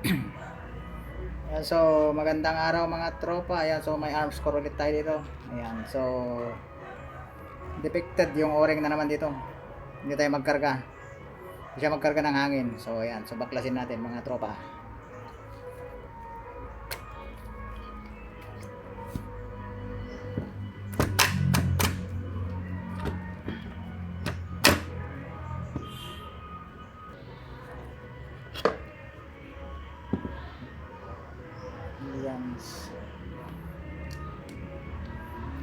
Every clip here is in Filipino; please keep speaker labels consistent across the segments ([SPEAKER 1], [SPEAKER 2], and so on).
[SPEAKER 1] Ayan, so magandang araw mga tropa. Ayan, so may arms core ulit tayo dito. Ayan, so defected yung o-ring na naman dito. Hindi tayo magkarga. Hindi siya magkarga ng hangin. So ayan, so baklasin natin mga tropa. Ayan.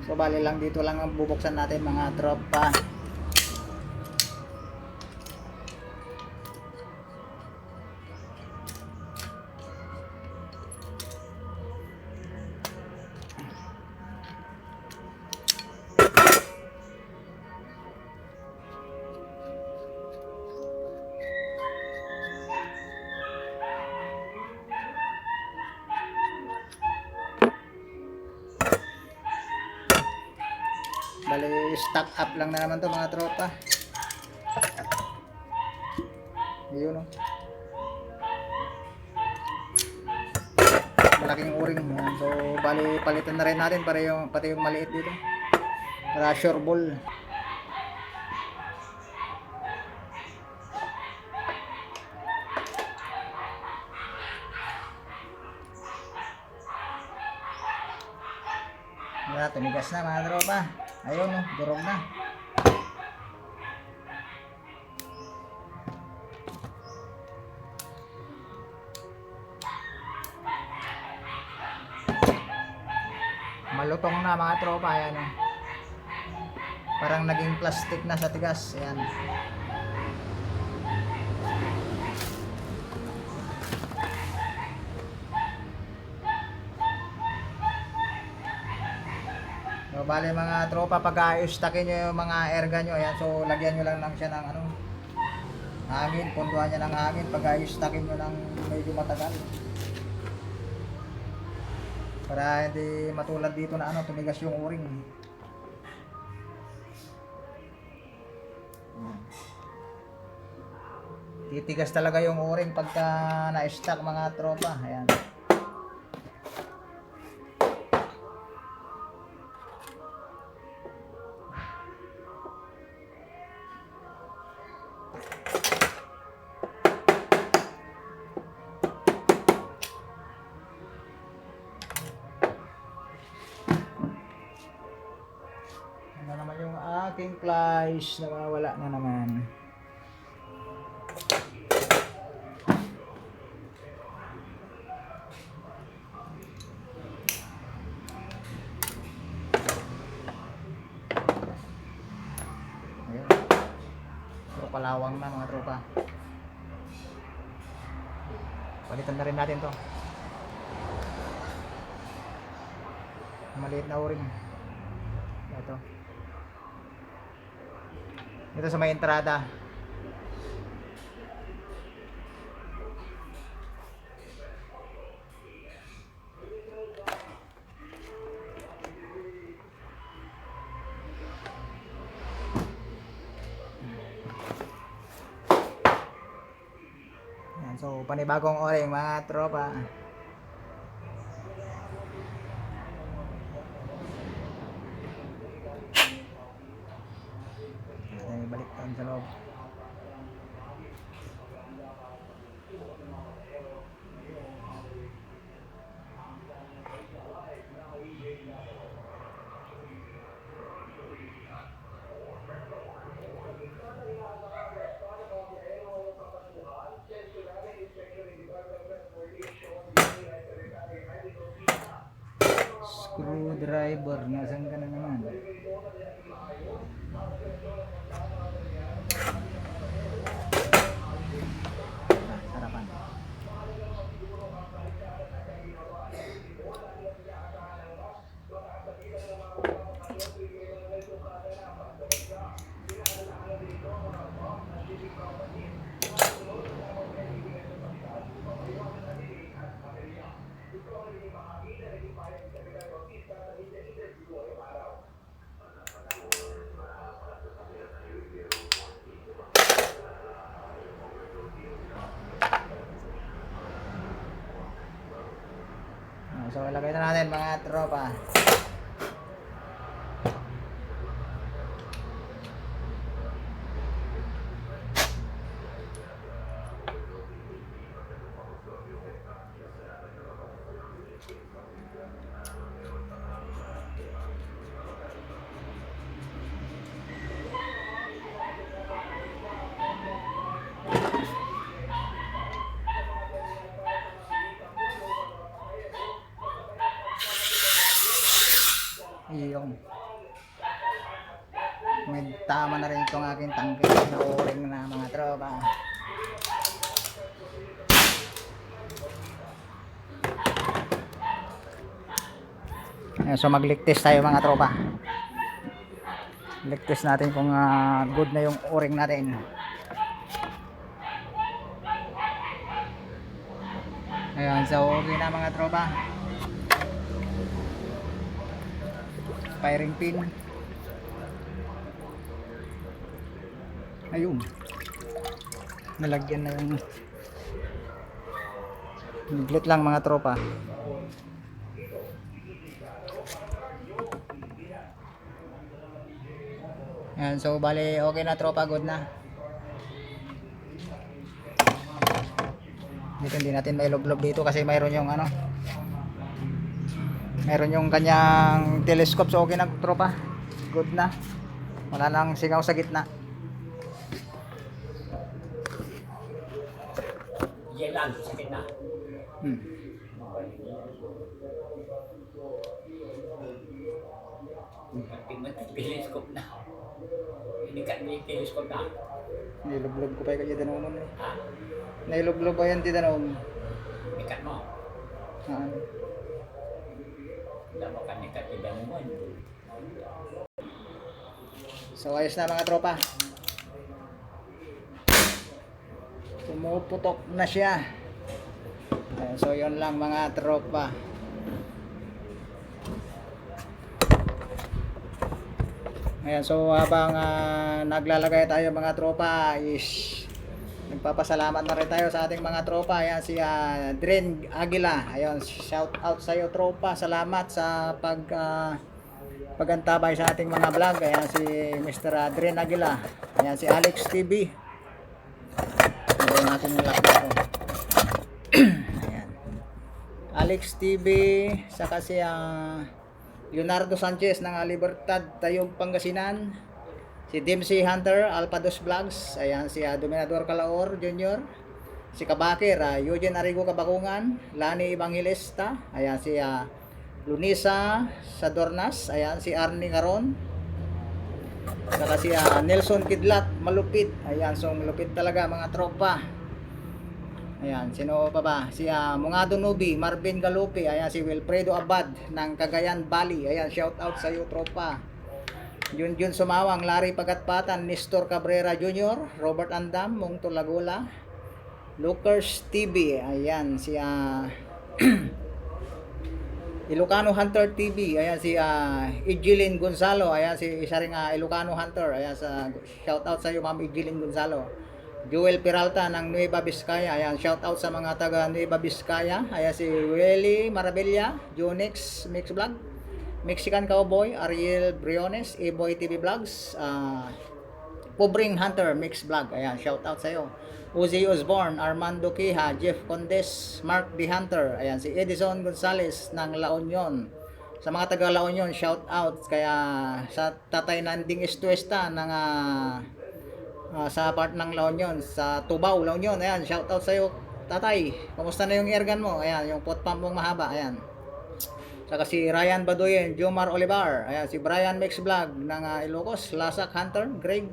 [SPEAKER 1] So bali lang dito lang ang bubuksan natin mga tropa. Bali stock up lang na naman to mga tropa. Yun oh. Malaking o-ring. Ayan, so bali palitan na rin natin para yung pati yung maliit dito. Para sure ball. Wala, tumigas na mga tropa. Ayun oh, durog na. Malutong na mga tropa. Ayan oh. Parang naging plastic na sa tigas. Ayan. So, bali mga tropa, pag i-stockin nyo yung mga airgun nyo, ayan, so lagyan nyo lang siya ng ano, hangin, punduhan niya ng hangin pag i-stockin nyo ng medyo matagal. Para hindi matulad dito na ano, tumigas yung o-ring. Titigas talaga yung o-ring pagka na-stock mga tropa. Ayan. Ano naman yung aking flash, nawawala na naman. Ayun. So palawang na mga tropa. Palitan na rin natin to. Maliit na o-ring. Ito. Ito sa may entrada. Ayan, so panibagong o-ring mga tropa. Balik tayo sa loob. Screwdriver, nasan ka na naman? Harapan. So ilagay na natin mga tropa. Iyong. May tama na rin itong aking tangke na o-ring na mga tropa. So mag-leak test tayo mga tropa. Leak test natin kung good na yung o-ring natin. Ayan, so okay na mga tropa. Firing pin. Ayun. Nalagyan na yung naglit lang mga tropa. Ayan, so bali okay na tropa, good na. Dito hindi natin may loblob dito kasi mayroon yung ano, meron yung kanyang telescope, so okay na tropa, good na, wala nang singaw sa gitna.
[SPEAKER 2] Yan lang sa gitna. Telescope na. Inikat mo yung telescope na.
[SPEAKER 1] Niloblob ko pa kaya danon eh. Niloblob pa yan ti danon.
[SPEAKER 2] Inikat mo. Wala mo ka nikat yung danon.
[SPEAKER 1] So ayos na mga tropa. Pumuputok na siya. Ayan, so yun lang mga tropa. Ayan, so habang naglalagay tayo mga tropa is nagpapasalamat na rin tayo sa ating mga tropa. Ayan si Dren Aguila. Ayan, shout out sa iyo tropa. Salamat sa pagantabay sa ating mga vlog. Ayan si Mr. Dren Aguila. Ayan si Alex TV. Ayan natin yung lock na ito. Ayan. Alex TV, saka si Leonardo Sanchez ng Libertad, Tayog, Pangasinan. Si Dempsey Hunter, Alpados Vlogs. Ayan si Dominador Calaor Jr. Si Kabakir, Eugene Arrigo Kabakungan. Lani Evangelista. Ayan si Lunisa Sadornas. Ayan si Arnie Caron. Saka si Nelson Kidlat, malupit. Ayan, so malupit talaga mga tropa. Ayan, sino pa ba? Si Mungado Nubi, Marvin Galupi. Ayan, si Wilfredo Abad ng Cagayan Valley. Ayan, shout out sa iyo tropa. Junjun Sumawang, Larry Pagatpatan, Nestor Cabrera Jr., Robert Andam, Mungto Lagula, Lucas TV. Ayan, si Ilocano Hunter TV. Ayan si Ejeline Gonzalo. Ayan si isa ring Ilocano Hunter. Ayan sa shout out sa iyo Ma'am Ejeline Gonzalo. Joel Peralta ng Nueva Vizcaya. Ayan, shout out sa mga taga Nueva Vizcaya. Ayan si Willie Marabella, Jonix Mix Vlog, Mexican Cowboy, Ariel Briones, E-Boy TV Vlogs, Pobring Hunter Mix Vlog. Ayan, shout out sa iyo. Uzi Osborne, Armando Quija, Jeff Condes, Mark D. Hunter. Ayan, si Edison Gonzales ng La Union. Sa mga taga La Union, shout out. Kaya sa Tatay Nanding Estuesta ng sa part ng La Union, sa Tubao, La Union. Ayan, shout out sa iyo tatay. Kumusta na yung airgun mo? Ayan, yung pot pump mong mahaba. Ayan. Saka si Ryan Badoyen, Jomar Olivar. Ayan, si Brian Mix Vlog ng Ilocos, Lasak Hunter, Greg,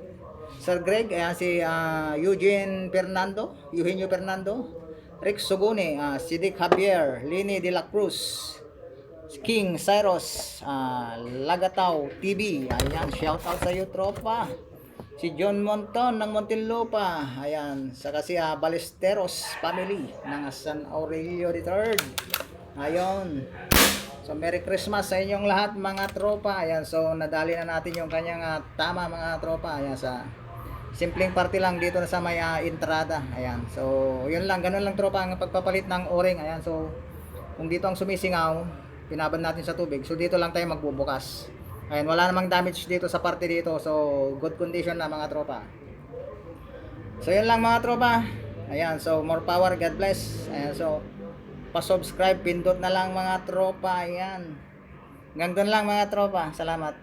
[SPEAKER 1] Sir Greg. Ayan, si Eugenio Fernando, Rick Sugune, Sidik Javier, Lini de la Cruz, King Cyrus, Lagatao TV. Ayan, shout out sa iyo tropa. Si John Monton ng Montelupa. Ayan, saka si Balesteros family ng San Aurelio III. Ayun. So Merry Christmas sa inyong lahat mga tropa. Ayan, so nadali na natin yung kanyang tama mga tropa. Ayan, sa simpleng party lang dito na sa may entrada. Ayan, so yun lang, ganun lang tropa ang pagpapalit ng o-ring. Ayan, so Kung dito ang sumisingaw, pinabad natin sa tubig. So dito lang tayo magbubukas. Ayan, wala namang damage dito sa parte dito. So good condition na mga tropa. So yun lang mga tropa. Ayan, so more power, God bless. Ayan, so pa-subscribe, pindot na lang mga tropa. Ayan. Hanggang doon lang mga tropa. Salamat.